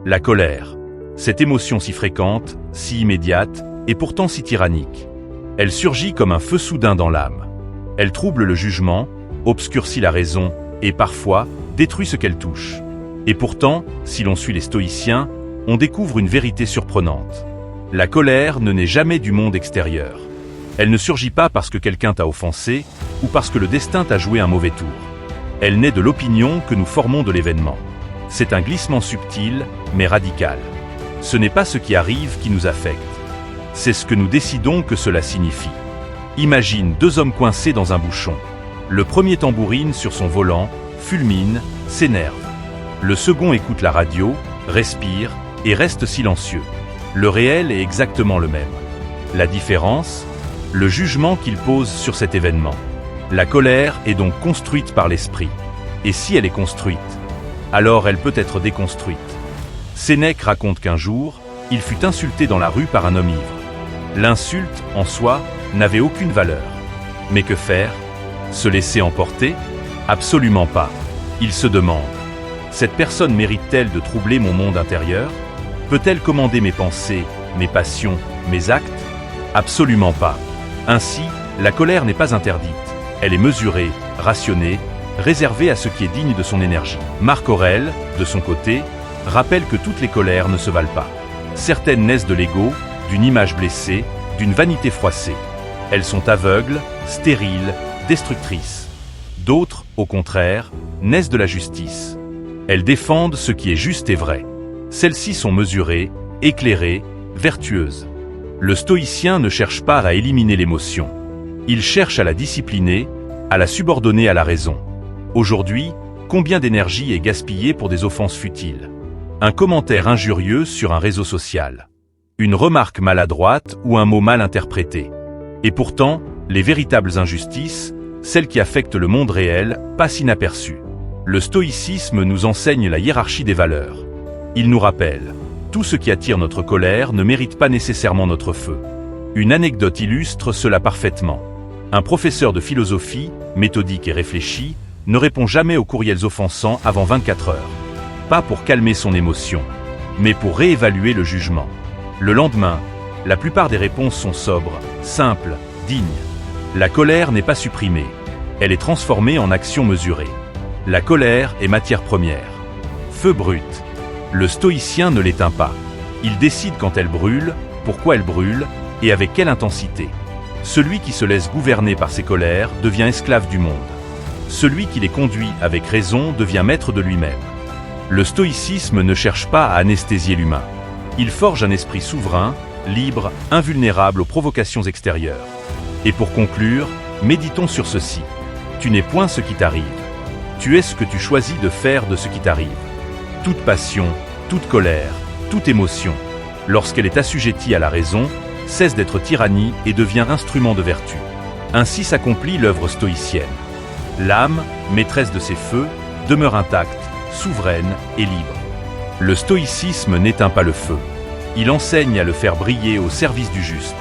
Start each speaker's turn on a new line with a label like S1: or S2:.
S1: La colère. Cette émotion si fréquente, si immédiate, et pourtant si tyrannique. Elle surgit comme un feu soudain dans l'âme. Elle trouble le jugement, obscurcit la raison, et parfois, détruit ce qu'elle touche. Et pourtant, si l'on suit les stoïciens, on découvre une vérité surprenante. La colère ne naît jamais du monde extérieur. Elle ne surgit pas parce que quelqu'un t'a offensé, ou parce que le destin t'a joué un mauvais tour. Elle naît de l'opinion que nous formons de l'événement. C'est un glissement subtil, mais radical. Ce n'est pas ce qui arrive qui nous affecte. C'est ce que nous décidons que cela signifie. Imagine deux hommes coincés dans un bouchon. Le premier tambourine sur son volant, fulmine, s'énerve. Le second écoute la radio, respire et reste silencieux. Le réel est exactement le même. La différence, le jugement qu'il pose sur cet événement. La colère est donc construite par l'esprit. Et si elle est construite, alors elle peut être déconstruite. Sénèque raconte qu'un jour, il fut insulté dans la rue par un homme ivre. L'insulte, en soi, n'avait aucune valeur. Mais que faire? Se laisser emporter? Absolument pas. Il se demande. Cette personne mérite-t-elle de troubler mon monde intérieur? Peut-elle commander mes pensées, mes passions, mes actes? Absolument pas. Ainsi, la colère n'est pas interdite. Elle est mesurée, rationnée, réservée à ce qui est digne de son énergie. Marc Aurèle, de son côté, rappelle que toutes les colères ne se valent pas. Certaines naissent de l'ego, d'une image blessée, d'une vanité froissée. Elles sont aveugles, stériles, destructrices. D'autres, au contraire, naissent de la justice. Elles défendent ce qui est juste et vrai. Celles-ci sont mesurées, éclairées, vertueuses. Le stoïcien ne cherche pas à éliminer l'émotion. Il cherche à la discipliner, à la subordonner à la raison. Aujourd'hui, combien d'énergie est gaspillée pour des offenses futiles? Un commentaire injurieux sur un réseau social. Une remarque maladroite ou un mot mal interprété. Et pourtant, les véritables injustices, celles qui affectent le monde réel, passent inaperçues. Le stoïcisme nous enseigne la hiérarchie des valeurs. Il nous rappelle, tout ce qui attire notre colère ne mérite pas nécessairement notre feu. Une anecdote illustre cela parfaitement. Un professeur de philosophie, méthodique et réfléchi, ne répond jamais aux courriels offensants avant 24 heures. Pas pour calmer son émotion, mais pour réévaluer le jugement. Le lendemain, la plupart des réponses sont sobres, simples, dignes. La colère n'est pas supprimée, elle est transformée en action mesurée. La colère est matière première. Feu brut. Le stoïcien ne l'éteint pas. Il décide quand elle brûle, pourquoi elle brûle, et avec quelle intensité. Celui qui se laisse gouverner par ses colères devient esclave du monde. Celui qui les conduit avec raison devient maître de lui-même. Le stoïcisme ne cherche pas à anesthésier l'humain. Il forge un esprit souverain, libre, invulnérable aux provocations extérieures. Et pour conclure, méditons sur ceci. Tu n'es point ce qui t'arrive. Tu es ce que tu choisis de faire de ce qui t'arrive. Toute passion, toute colère, toute émotion, lorsqu'elle est assujettie à la raison, cesse d'être tyrannie et devient instrument de vertu. Ainsi s'accomplit l'œuvre stoïcienne. L'âme, maîtresse de ses feux, demeure intacte, souveraine et libre. Le stoïcisme n'éteint pas le feu. Il enseigne à le faire briller au service du juste.